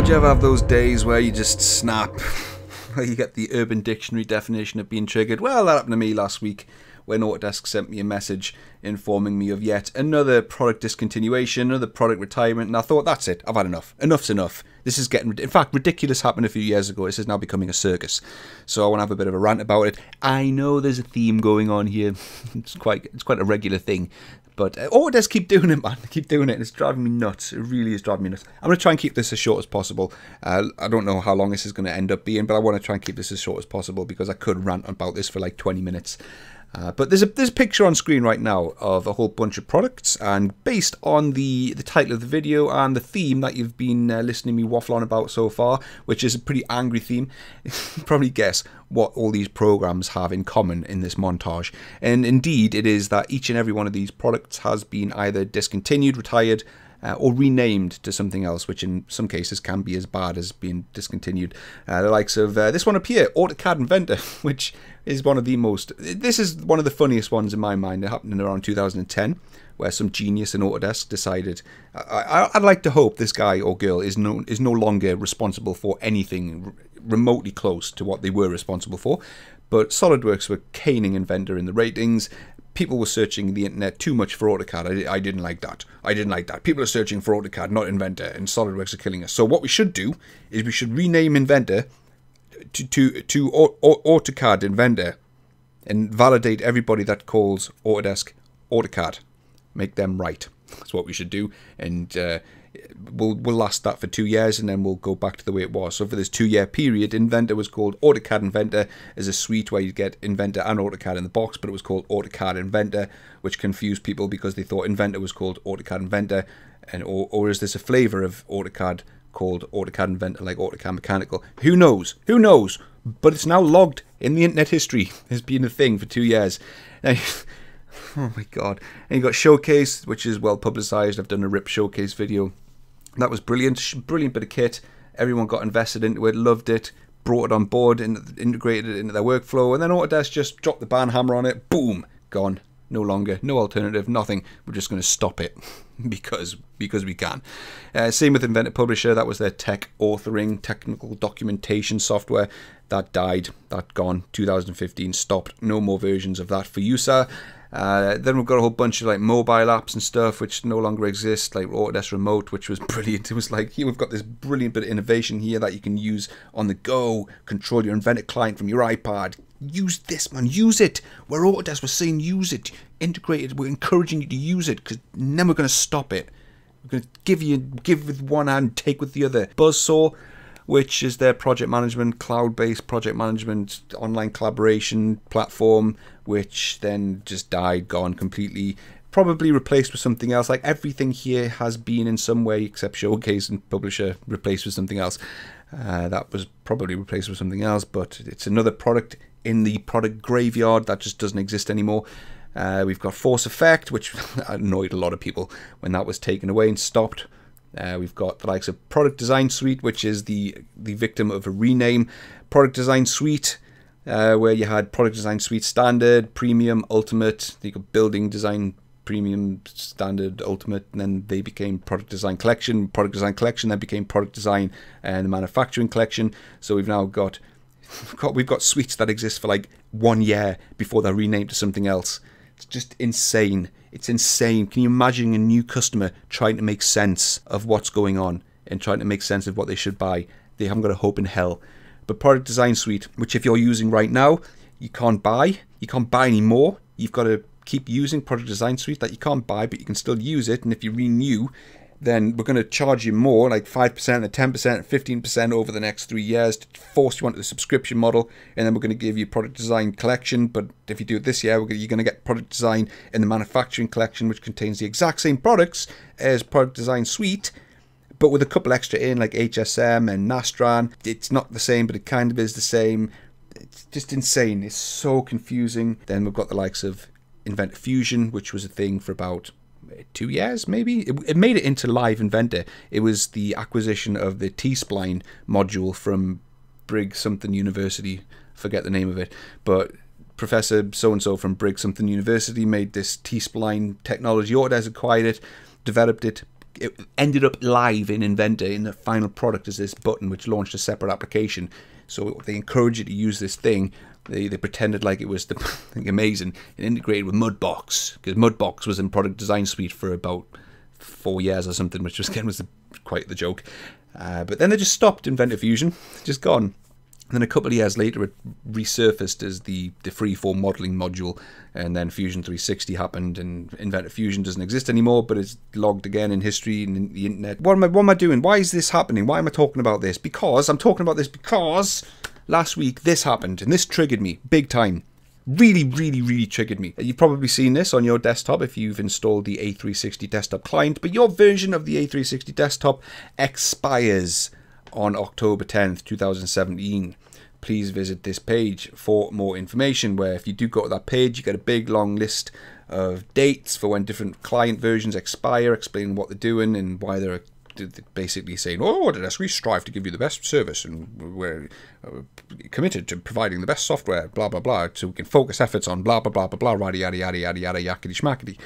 do you ever have those days where you just snap? Where you get the Urban Dictionary definition of being triggered? Well, that happened to me last week when Autodesk sent me a message informing me of yet another product discontinuation, another product retirement, and I thought, that's it, I've had enough. Enough's enough. This is getting, in fact, ridiculous happened a few years ago. This is now becoming a circus. So I want to have a bit of a rant about it. I know there's a theme going on here. It's quite a regular thing. But Autodesk keep doing it, man. Keep doing it, and it's driving me nuts. It really is driving me nuts. I'm going to try and keep this as short as possible. I don't know how long this is going to end up being, but I want to try and keep this as short as possible because I could rant about this for like 20 minutes. But there's a picture on screen right now of a whole bunch of products, and based on the title of the video and the theme that you've been listening to me waffle on about so far, which is a pretty angry theme, you can probably guess what all these programs have in common in this montage. And indeed, it is that each and every one of these products has been either discontinued, retired, or renamed to something else, which in some cases can be as bad as being discontinued. The likes of this one up here, AutoCAD Inventor, which is one of the most... This is one of the funniest ones in my mind. It happened in around 2010, where some genius in Autodesk decided... I'd like to hope this guy or girl is no longer responsible for anything remotely close to what they were responsible for, but SolidWorks were caning Inventor in the ratings. People were searching the internet too much for AutoCAD. I didn't like that. I didn't like that. People are searching for AutoCAD, not Inventor, and SolidWorks are killing us. So what we should do is we should rename Inventor to AutoCAD Inventor and validate everybody that calls Autodesk AutoCAD. Make them right. That's what we should do. And we'll last that for 2 years, and then we'll go back to the way it was. So for this 2-year period, Inventor was called AutoCAD Inventor as a suite where you get Inventor and AutoCAD in the box, but it was called AutoCAD Inventor, which confused people because they thought Inventor was called AutoCAD Inventor, and or is this a flavor of AutoCAD called AutoCAD Inventor, like AutoCAD Mechanical? Who knows? Who knows? But it's now logged in the internet history as being a thing for 2 years. Now, oh my god. And you got Showcase, which is well publicized. I've done a RIP Showcase video. That was brilliant. Brilliant bit of kit. Everyone got invested into it, loved it, brought it on board, and integrated it into their workflow. And then Autodesk just dropped the ban hammer on it. Boom. Gone. No longer. No alternative. Nothing. We're just going to stop it because we can. Same with Inventor Publisher. That was their tech authoring, technical documentation software. That died. That gone. 2015 stopped. No more versions of that for you, sir. Then we've got a whole bunch of like mobile apps and stuff which no longer exist, like Autodesk Remote, which was brilliant. It was like, here we've got this brilliant bit of innovation here that you can use on the go, control your Inventor client from your iPad. Use this, man, use it. Where Autodesk was saying use it, integrate it, we're encouraging you to use it, because then we're going to stop it. We're going to give with one hand, take with the other. Buzzsaw, which is their project management, cloud-based project management, online collaboration platform, which then just died, gone completely, probably replaced with something else. Like everything here has been in some way, except Showcase and Publisher, replaced with something else. That was probably replaced with something else, but it's another product in the product graveyard that just doesn't exist anymore. We've got Force Effect, which annoyed a lot of people when that was taken away and stopped. We've got the likes of Product Design Suite, which is the victim of a rename. Product Design Suite, where you had Product Design Suite Standard, Premium, Ultimate. You got Building Design Premium, Standard, Ultimate, and then they became Product Design Collection. Product Design Collection then became Product Design and the Manufacturing Collection. So we've now got suites that exist for like 1 year before they're renamed to something else. It's just insane. It's insane. Can you imagine a new customer trying to make sense of what's going on and trying to make sense of what they should buy? They haven't got a hope in hell. But Product Design Suite, which if you're using right now, you can't buy. You can't buy anymore. You've got to keep using Product Design Suite that you can't buy, but you can still use it. And if you renew, then we're going to charge you more, like 5% and 10% and 15% over the next 3 years to force you onto the subscription model. And then we're going to give you Product Design Collection. But if you do it this year, you're going to get Product Design in the Manufacturing Collection, which contains the exact same products as Product Design Suite, but with a couple extra in, like HSM and Nastran. It's not the same, but it kind of is the same. It's just insane. It's so confusing. Then we've got the likes of Inventor Fusion, which was a thing for about 2 years, maybe. It made it into Live Inventor. It was the acquisition of the T-Spline module from Briggs something University. Forget the name of it, but Professor so-and-so from Briggs something University made this T-Spline technology. Autodesk acquired it, developed it, it ended up live in Inventor in the final product as this button, which launched a separate application. So they encouraged you to use this thing. They pretended like it was the thing amazing. It integrated with Mudbox, because Mudbox was in Product Design Suite for about 4 years or something, which was quite the joke. But then they just stopped Inventor Fusion, just gone. And then a couple of years later, it resurfaced as the freeform modeling module, and then Fusion 360 happened, and Inventor Fusion doesn't exist anymore, but it's logged again in history and in the internet. What am I doing? Why is this happening? Why am I talking about this? Because I'm talking about this because last week this happened, and this triggered me big time. Really, really, really triggered me. You've probably seen this on your desktop if you've installed the A360 desktop client, but your version of the A360 desktop expires on October 10th, 2017. Please visit this page for more information, where if you do go to that page, you get a big long list of dates for when different client versions expire, explaining what they're doing and why they're basically saying, oh, Autodesk, we strive to give you the best service and we're committed to providing the best software, blah, blah, blah, so we can focus efforts on blah, blah, blah, blah, blah, yada, yada, yada, yada, yada, yakety schmackety.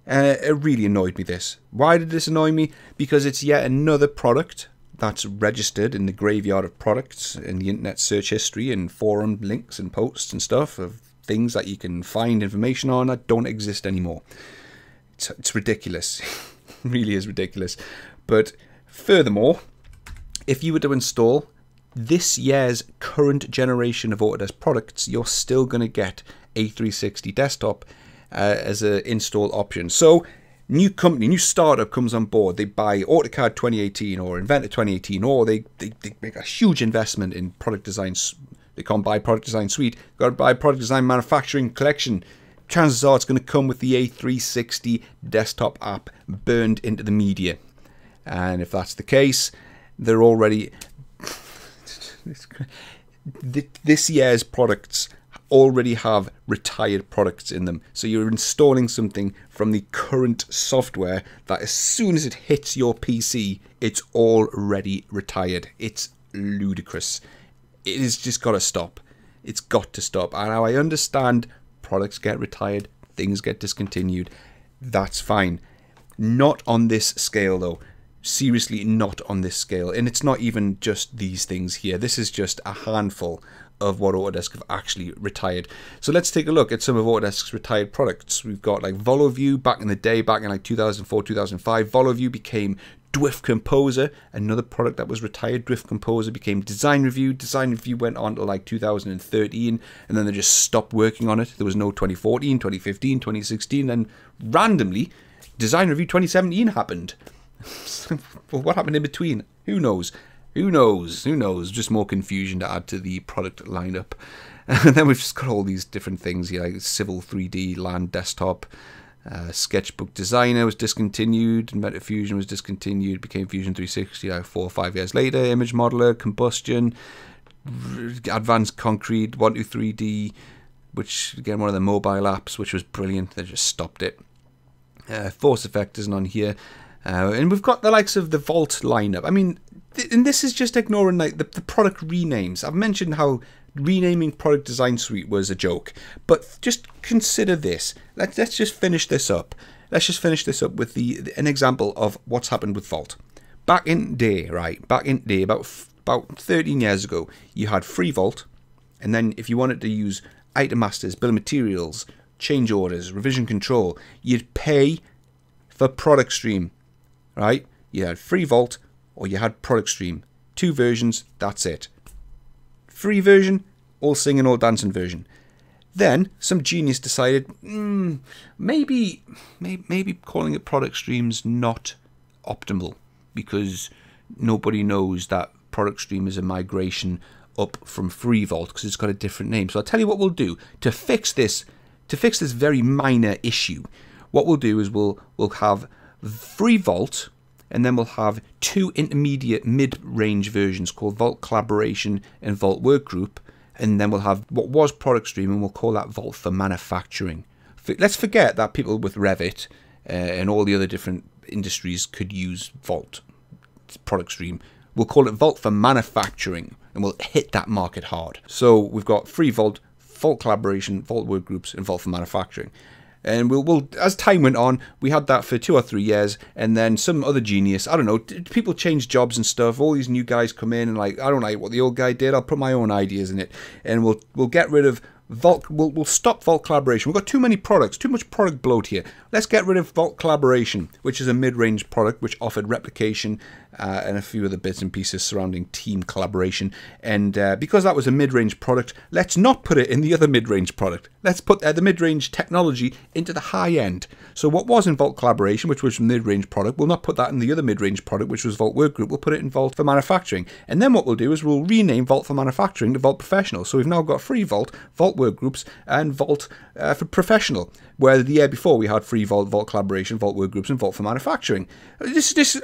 And it really annoyed me, this. Why did this annoy me? Because it's yet another product that's registered in the graveyard of products in the internet search history and forum links and posts and stuff of things that you can find information on that don't exist anymore. It's ridiculous. It really is ridiculous. But furthermore, if you were to install this year's current generation of Autodesk products, you're still going to get A360 desktop as an install option. So new company, new startup comes on board, they buy AutoCAD 2018 or Inventor 2018, or they make a huge investment in product design. They can't buy Product Design Suite, they've got to buy Product Design Manufacturing Collection. Chances are it's going to come with the A360 desktop app burned into the media. And if that's the case, they're already... this year's products already have retired products in them. So you're installing something from the current software that as soon as it hits your PC, it's already retired. It's ludicrous. It has just got to stop. It's got to stop. And now I understand products get retired, things get discontinued. That's fine. Not on this scale though. Seriously, not on this scale. And it's not even just these things here. This is just a handful of what Autodesk have actually retired. So let's take a look at some of Autodesk's retired products. We've got like VoloView back in the day, back in like 2004, 2005. VoloView became Drift Composer, another product that was retired. Drift Composer became Design Review. Design Review went on to like 2013, and then they just stopped working on it. There was no 2014, 2015, 2016, and randomly, Design Review 2017 happened. Well, what happened in between? Who knows? Who knows? Who knows? Just more confusion to add to the product lineup. And then we've just got all these different things here, like Civil 3D, Land Desktop, Sketchbook Designer was discontinued, Inventor Fusion was discontinued, became Fusion 360 like 4 or 5 years later, Image Modeler, Combustion, Advanced Concrete, 123D, which again one of the mobile apps, which was brilliant. They just stopped it. Force Effect isn't on here. And we've got the likes of the Vault lineup. I mean, and this is just ignoring like the product renames. I've mentioned how renaming Product Design Suite was a joke, but just consider this. Let's just finish this up. Let's just finish this up with an example of what's happened with Vault. Back in day, right? Back in day, about 13 years ago, you had free Vault, and then if you wanted to use item masters, bill of materials, change orders, revision control, you'd pay for Product Stream. Right? You had free Vault or you had Product Stream. 2 versions, that's it. Free version, all singing, all dancing version. Then some genius decided, maybe calling it Product Stream's not optimal, because nobody knows that Product Stream is a migration up from free Vault because it's got a different name. So I'll tell you what we'll do to fix this very minor issue. What we'll do is we'll have free Vault, and then we'll have 2 intermediate mid-range versions called Vault Collaboration and Vault Workgroup, and then we'll have what was Product Stream, and we'll call that Vault for Manufacturing. Let's forget that people with Revit and all the other different industries could use Vault Product Stream. We'll call it Vault for Manufacturing, and we'll hit that market hard. So we've got free Vault, Vault Collaboration, Vault Workgroups, and Vault for Manufacturing. And we'll as time went on, we had that for 2 or 3 years, and then some other genius, I don't know, people change jobs and stuff. All these new guys come in and like, I don't like what the old guy did. I'll put my own ideas in it, and we'll get rid of Vault. We'll stop Vault Collaboration. We've got too many products, too much product bloat here. Let's get rid of Vault Collaboration, which is a mid-range product which offered replication and a few other bits and pieces surrounding team collaboration. And because that was a mid-range product, let's not put it in the other mid-range product. Let's put the mid-range technology into the high end. So what was in Vault Collaboration, which was a mid-range product, we'll not put that in the other mid-range product, which was Vault Workgroup. We'll put it in Vault for Manufacturing. And then what we'll do is we'll rename Vault for Manufacturing to Vault Professional. So we've now got free Vault, Vault Workgroups, and Vault for Professional, where the year before we had free Vault, Vault Collaboration, Vault Workgroups, and Vault for Manufacturing. Are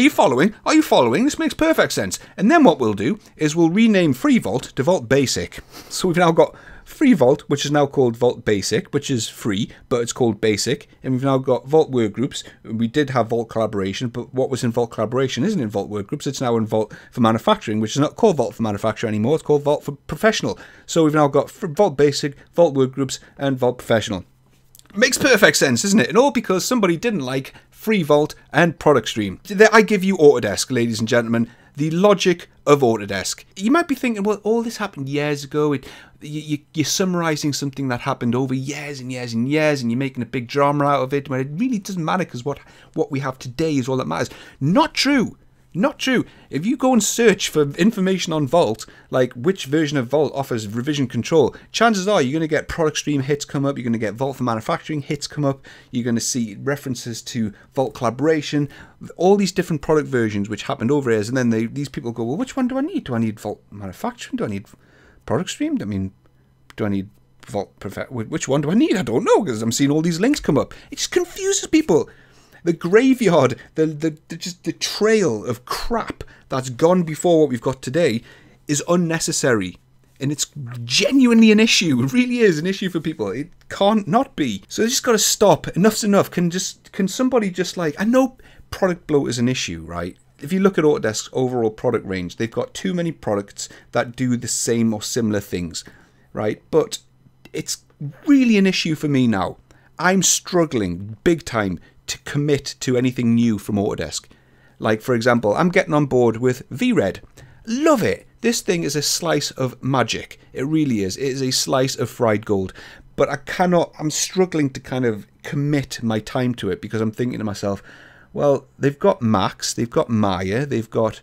you following? Are you following? This makes perfect sense. And then what we'll do is we'll rename free Vault to Vault Basic. So we've now got free Vault, which is now called Vault Basic, which is free, but it's called Basic. And we've now got Vault Workgroups. We did have Vault Collaboration, but what was in Vault Collaboration isn't in Vault Workgroups. It's now in Vault for Manufacturing, which is not called Vault for Manufacturing anymore. It's called Vault for Professional. So we've now got Vault Basic, Vault Workgroups, and Vault Professional. Makes perfect sense, isn't it? And all because somebody didn't like free Vault and product stream. I give you Autodesk, ladies and gentlemen. The logic of Autodesk. You might be thinking, well, all this happened years ago. You're summarizing something that happened over years and years and years, and you're making a big drama out of it, but it really doesn't matter because what we have today is all that matters. Not true. Not true. If you go and search for information on Vault, like which version of Vault offers revision control, chances are you're going to get product stream hits come up, you're going to get Vault for Manufacturing hits come up, you're going to see references to Vault Collaboration, all these different product versions which happened over years, and then these people go, well, which one do I need? Do I need Vault Manufacturing? Do I need product stream? I mean, do I need Vault which one do I need? I don't know, because I'm seeing all these links come up. It just confuses people. The graveyard, just the trail of crap that's gone before what we've got today is unnecessary. And it's genuinely an issue. It really is an issue for people. It can't not be. So they just got to stop. Enough's enough. Can somebody just like... I know product bloat is an issue, right? If you look at Autodesk's overall product range, they've got too many products that do the same or similar things, right? But it's really an issue for me now. I'm struggling big time to commit to anything new from Autodesk. Like, for example, I'm getting on board with VRED. Love it. This thing is a slice of magic. It really is. It is a slice of fried gold. But I'm struggling to kind of commit my time to it because I'm thinking to myself, well, they've got Max, they've got Maya, they've got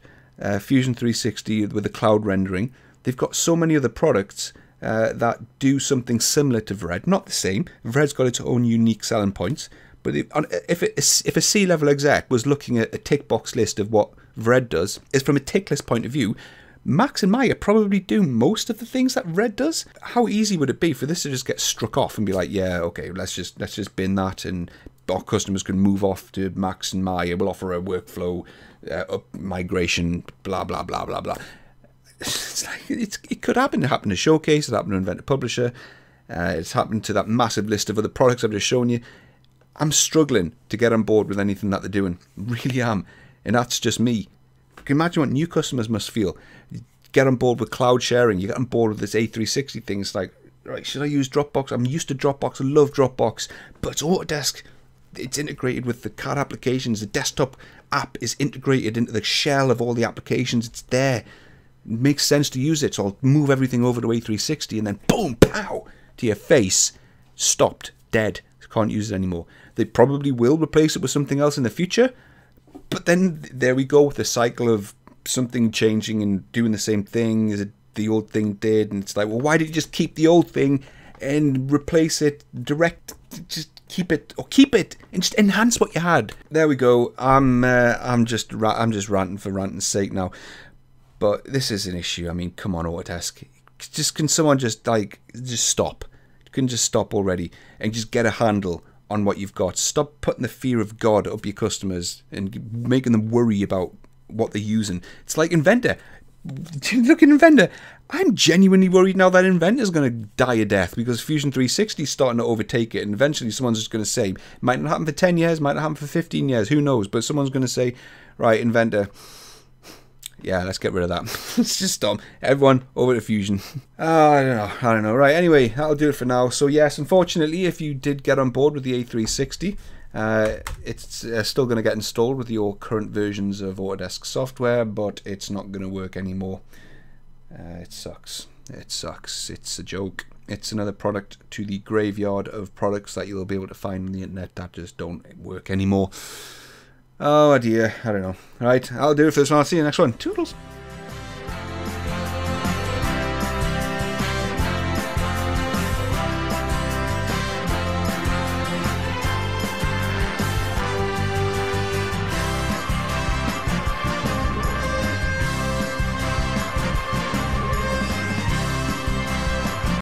Fusion 360 with the cloud rendering. They've got so many other products that do something similar to VRED. Not the same. VRED's got its own unique selling points. But if a C-level exec was looking at a tick box list of what VRED does, is from a tick list point of view, Max and Maya probably do most of the things that VRED does. How easy would it be for this to just get struck off and be like, yeah, okay, let's just bin that, and our customers can move off to Max and Maya. We'll offer a workflow migration, blah blah blah blah blah. It's like it could happen. It happened to Showcase. It happened to Inventor Publisher. It's happened to that massive list of other products I've just shown you. I'm struggling to get on board with anything that they're doing. Really am. And that's just me. You can imagine what new customers must feel. You get on board with cloud sharing. You get on board with this A360 thing. It's like, right, should I use Dropbox? I'm used to Dropbox. I love Dropbox. But it's Autodesk. It's integrated with the CAD applications. The desktop app is integrated into the shell of all the applications. It's there. It makes sense to use it. So I'll move everything over to A360 and then boom, pow, to your face. Stopped. Dead. Can't use it anymore. They probably will replace it with something else in the future, but then there we go with the cycle of something changing and doing the same thing as the old thing did, and it's like, well, why did you just keep the old thing and replace it just keep it and just enhance what you had. There we go. I'm just ranting for ranting's sake now, but this is an issue. I mean, come on, Autodesk, can someone just stop? Can just stop already and just get a handle on what you've got. Stop putting the fear of God up your customers and making them worry about what they're using. It's like Inventor. Look at Inventor. I'm genuinely worried now that Inventor is going to die a death because Fusion 360 is starting to overtake it, and eventually someone's just going to say, might not happen for 10 years, might not happen for 15 years, who knows, but someone's going to say, right, Inventor, Yeah, let's get rid of that. Let's just stop. Everyone, over to Fusion. I don't know. Right, anyway, that'll do it for now. So yes, unfortunately, if you did get on board with the A360, it's still going to get installed with your current versions of Autodesk software, but it's not going to work anymore. It sucks. It sucks. It's a joke. It's another product to the graveyard of products that you'll be able to find on the internet that just don't work anymore. Oh dear, I don't know. Right, I'll do it for this one. I'll see you in the next one. Toodles.